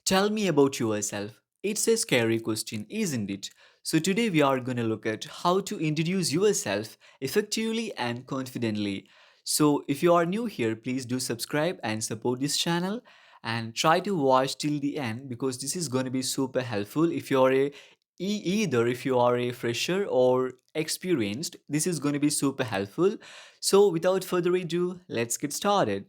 Tell me about yourself. It's a scary question, isn't it? So, today we are going to look at how to introduce yourself effectively and confidently. So, if you are new here, please do subscribe and support this channel and try to watch till the end because this is going to be super helpful. If you are either if you are a fresher or experienced, this is going to be super helpful. So, without further ado, let's get started.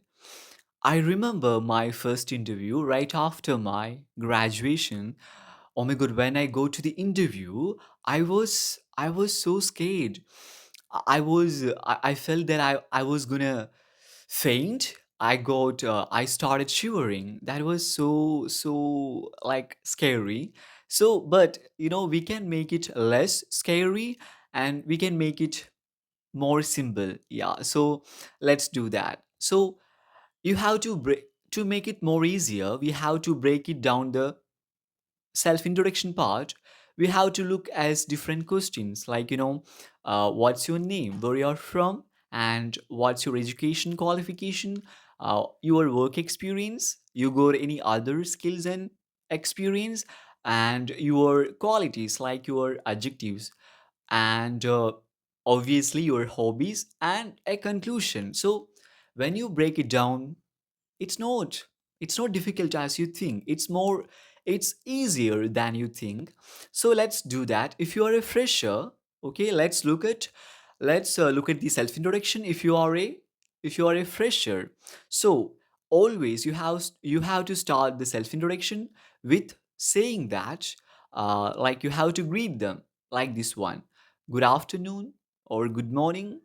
I remember my first interview right after my graduation. Oh my god, when I go to the interview, I was so scared. I felt that I was gonna faint. I started shivering. That was so like scary. So, but we can make it less scary and we can make it more simple. Yeah. So, let's do that. So, you have to break to make it more easier, we have to break it down the self introduction part. We have to look as different questions like what's your name, where you're from, and what's your education qualification, your work experience, you got any other skills and experience, and your qualities like your adjectives, and obviously your hobbies and a conclusion. So when you break it down, it's not it's not difficult as you think. It's easier than you think. So let's do that. If you are a fresher, okay, let's look at the self introduction. If you are a fresher, so always you have to start the self introduction with saying that, like, you have to greet them like this one: good afternoon, or good morning,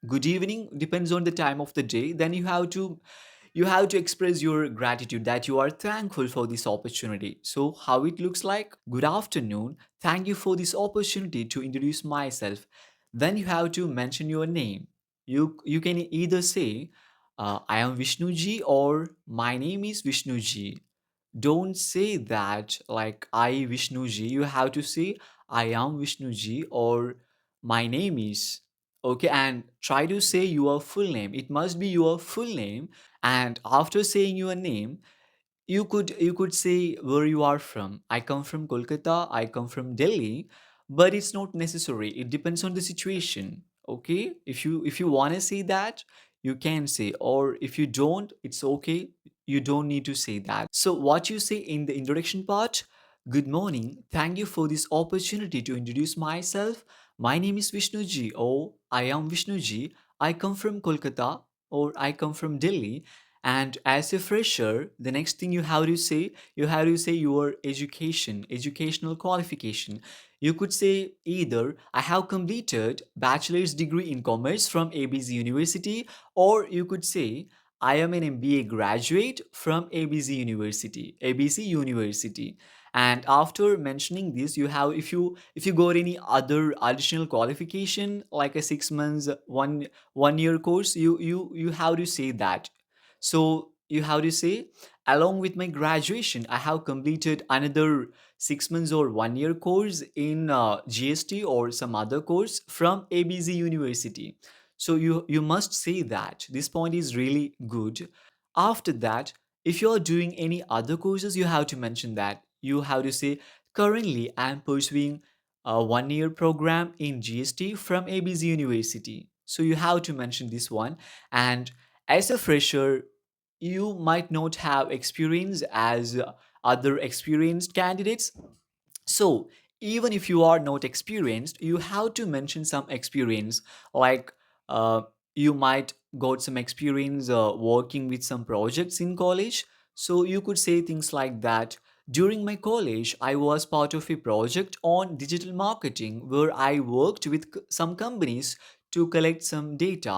good evening, depends on the time of the day. Then you have to express your gratitude, that you are thankful for this opportunity. So how it looks like: good afternoon, thank you for this opportunity to introduce myself. Then you have to mention your name. You can either say, I am Vishnuji, or my name is Vishnuji. Don't say that like I Vishnuji. You have to say I am Vishnuji, or my name is. Okay, and try to say your full name. It must be your full name. And after saying your name, you could say where you are from. I come from Kolkata, I come from Delhi, but it's not necessary. It depends on the situation. Okay? If you want to say that, you can say, or if you don't, it's okay. You don't need to say that. So what you say in the introduction part: good morning. Thank you for this opportunity to introduce myself. My name is Vishnuji, or I am Vishnuji. I come from Kolkata, or I come from Delhi. And as a fresher, the next thing you have to say your educational qualification. You could say either I have completed bachelor's degree in commerce from ABC University, or you could say I am an MBA graduate from ABC University. And after mentioning this, you have if you got any other additional qualification like a 6 months, one year course, you have to say that. So you have to say, along with my graduation, I have completed another 6 months or one year course in GST or some other course from ABC University. So you must say that. This point is really good. After that, if you are doing any other courses, you have to mention that. You have to say, currently I am pursuing a one-year program in GST from ABC University. So you have to mention this one. And as a fresher, you might not have experience as other experienced candidates. So even if you are not experienced, you have to mention some experience, like, uh, you might got some experience working with some projects in college. So you could say things like that: during my college, I was part of a project on digital marketing where I worked with some companies to collect some data.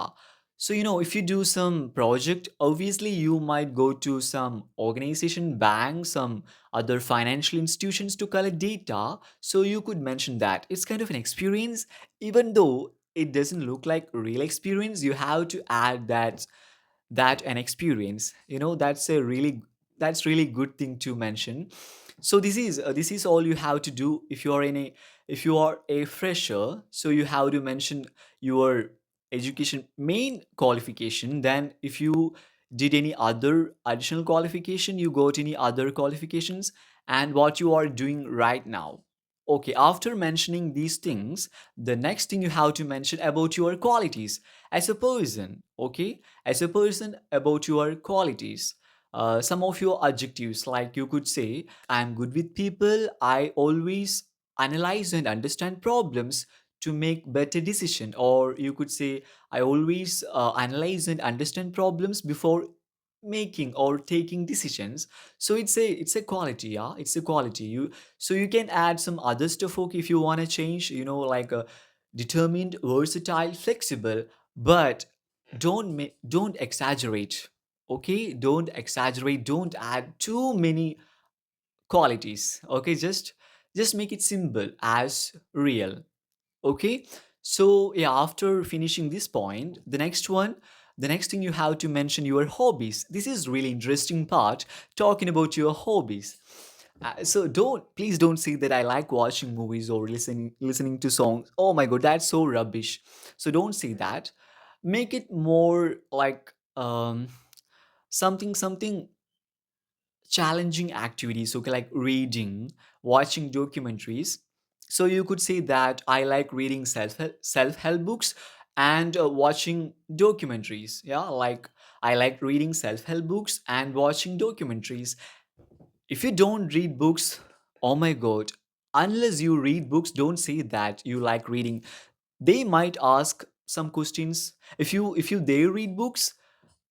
So, if you do some project, obviously you might go to some organization, bank, some other financial institutions to collect data. So you could mention that. It's kind of an experience. Even though it doesn't look like real experience, you have to add that an experience. That's really good thing to mention. So this is all you have to do if you are a fresher. So you have to mention your education main qualification. Then did any other additional qualification, you got any other qualifications, and what you are doing right now. Okay, after mentioning these things, the next thing you have to mention about your qualities as a person. Okay, as a person, about your qualities. Some of your adjectives, like you could say, I'm good with people, I always analyze and understand problems to make better decision. Or you could say, I always analyze and understand problems before making or taking decisions. So it's a quality, yeah, it's a quality. So you can add some other stuff, okay, if you want to change, like a determined, versatile, flexible. But don't exaggerate. Okay, don't exaggerate, don't add too many qualities. Okay, just make it simple as real. Okay, so yeah, after finishing this point, the next thing you have to mention your hobbies. This is really interesting part, talking about your hobbies. So please don't say that I like watching movies or listening to songs. Oh my god, that's so rubbish. So don't say that. Make it more like something challenging activities, okay, like reading, watching documentaries. So you could say that I like reading self-help books and watching documentaries. Yeah, like I like reading self-help books and watching documentaries. If you don't read books, oh my god, unless you read books, don't say that you like reading. They might ask some questions. If you they read books,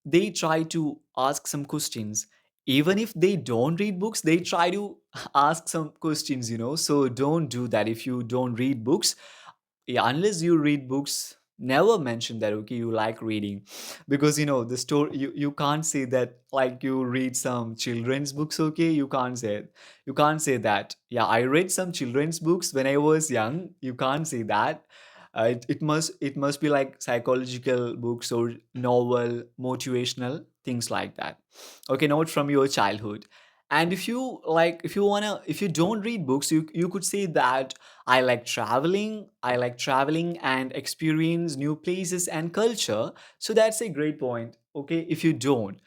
they try to ask some questions. Even if they don't read books, they try to ask some questions. So don't do that. If you don't read books, yeah, unless you read books, never mention that, okay, you like reading. Because the story, you can't say that like you read some children's books. Okay, you can't say that, yeah, I read some children's books when I was young. You can't say that. It must be like psychological books or novel, motivational things like that. Okay, not from your childhood. And if you don't read books, you could say that I like traveling and experience new places and culture. So that's a great point. Okay, if you don't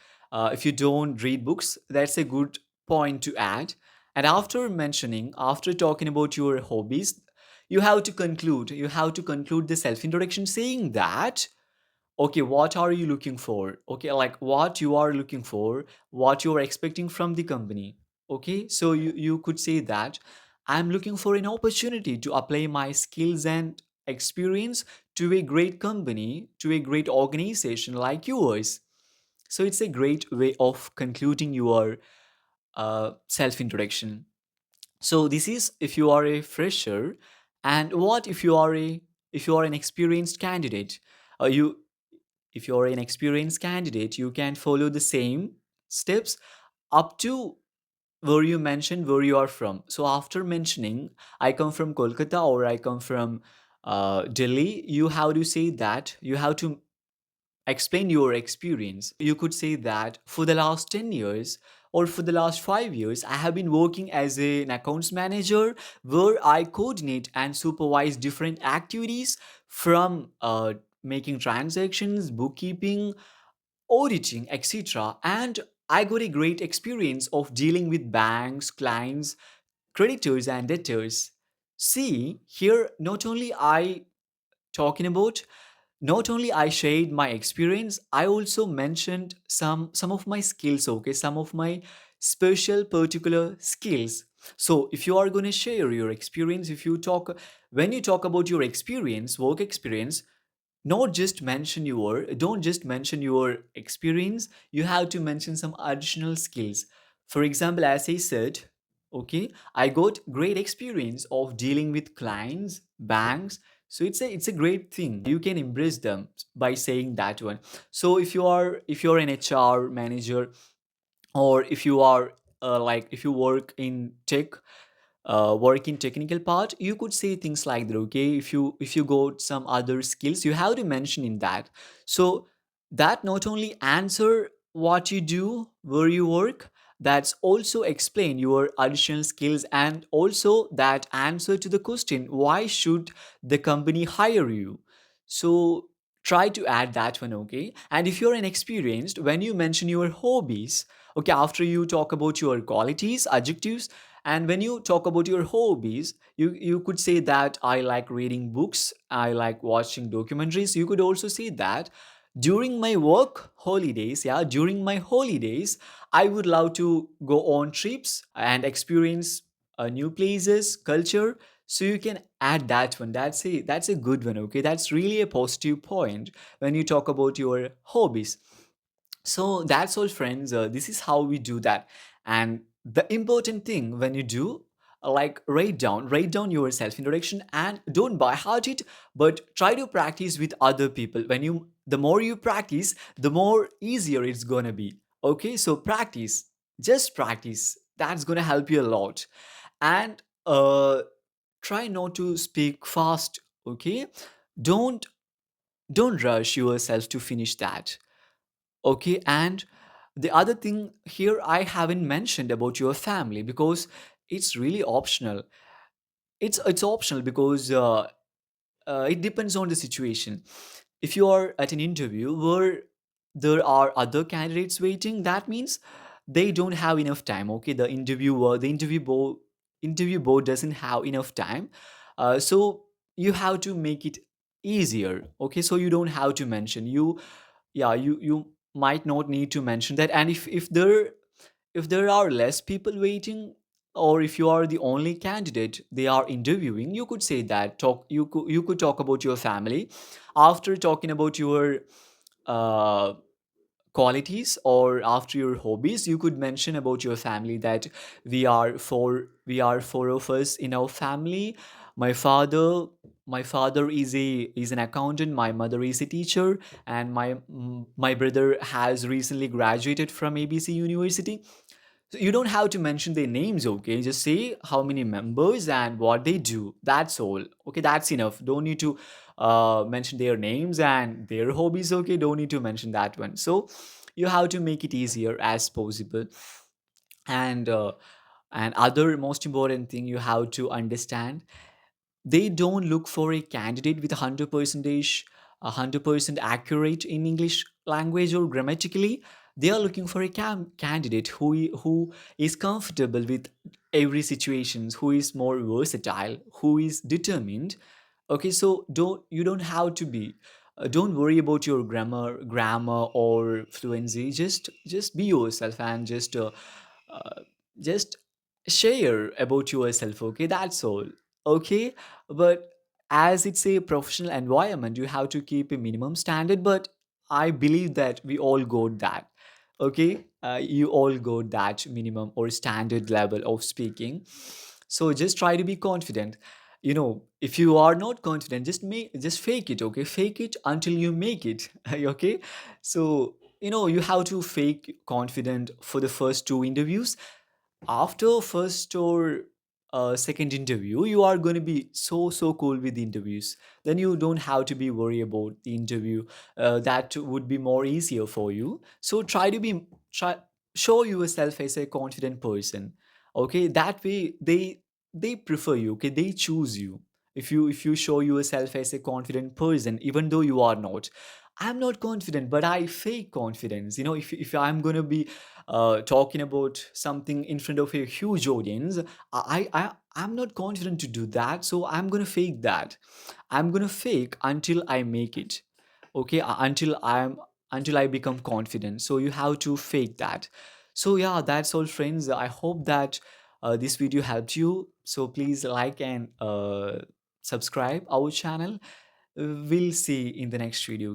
read books, that's a good point to add. And after talking about your hobbies, you have to conclude the self introduction saying that, okay, what are you looking for? Okay, like what you are looking for, what you are expecting from the company. Okay, so you could say that I'm looking for an opportunity to apply my skills and experience to a great company, to a great organization like yours. So it's a great way of concluding your self introduction. So this is if you are a fresher. And what if you are an experienced candidate? You If you're an experienced candidate, you can follow the same steps up to where you mentioned where you are from. So after mentioning, I come from Kolkata or I come from Delhi, you have to say that you have to explain your experience. You could say that for the last 10 years or for the last 5 years, I have been working as an accounts manager where I coordinate and supervise different activities from making transactions, bookkeeping, auditing, etc. And I got a great experience of dealing with banks, clients, creditors, and debtors. See, here not only I shared my experience, I also mentioned some of my skills, okay, some of my special particular skills. So if you are going to share your experience, if you talk when you talk about your experience, work experience, not just mention your don't just mention your experience, you have to mention some additional skills. For example, as I said, okay, I got great experience of dealing with clients, banks. So it's a great thing, you can embrace them by saying that one. So if you're an HR manager, or if you are if you work in technical part, you could say things like that. Okay, if you got some other skills, you have to mention in that. So that not only answer what you do, where you work, that's also explain your additional skills, and also that answer to the question, why should the company hire you? So try to add that one, okay? And if you're inexperienced, when you mention your hobbies, okay, after you talk about your qualities, adjectives, and when you talk about your hobbies, you could say that I like reading books, I like watching documentaries. You could also say that during my work holidays, yeah, during my holidays, I would love to go on trips and experience new places, culture. So you can add that one. That's a good one, okay? That's really a positive point when you talk about your hobbies. So that's all, friends. This is how we do that. And the important thing when you do, like, write down your self introduction, and don't by heart it, but try to practice with other people. The more you practice, the more easier it's gonna be. Okay, so practice, just practice. That's gonna help you a lot. And try not to speak fast. Okay, don't don't rush yourself to finish that. Okay, and the other thing here I haven't mentioned about your family, because it's really optional. It's optional because it depends on the situation. If you are at an interview where there are other candidates waiting, that means they don't have enough time. Okay, the interview board doesn't have enough time. So you have to make it easier. Okay, so you don't have to mention you yeah you might not need to mention that. And if there are less people waiting, or if you are the only candidate they are interviewing, you could say that you could talk about your family. After talking about your uh, qualities, or after your hobbies, you could mention about your family that we are four of us in our family. My father is an accountant, my mother is a teacher, and my brother has recently graduated from ABC University. So you don't have to mention their names, okay? Just say how many members and what they do. That's all. Okay, that's enough. Don't need to mention their names and their hobbies, okay? Don't need to mention that one. So you have to make it easier as possible. And other most important thing you have to understand, they don't look for a candidate with 100% accurate in English language or grammatically. They are looking for a candidate who is comfortable with every situation, who is more versatile, who is determined. Okay, so don't have to be don't worry about your grammar or fluency. Just be yourself, and uh, just share about yourself. Okay, that's all. Okay, but as it's a professional environment, you have to keep a minimum standard. But I believe that we all got that. Okay, you all got that minimum or standard level of speaking. So just try to be confident. If you are not confident, just fake it. Okay, fake it until you make it. Okay, so you have to fake confident for the first two interviews. After first or second interview, you are going to be so cool with the interviews. Then you don't have to be worried about the interview. That would be more easier for you. So try show yourself as a confident person. Okay, that way they prefer you. Okay, they choose you. If you show yourself as a confident person, even though you are not. I'm not confident, but I fake confidence. If I'm going to be talking about something in front of a huge audience, I'm not confident to do that, so I'm gonna fake that. I'm gonna fake until I make it. Okay, until I become confident. So you have to fake that. So yeah, that's all, friends. I hope that this video helped you. So please like and subscribe our channel. We'll see in the next video.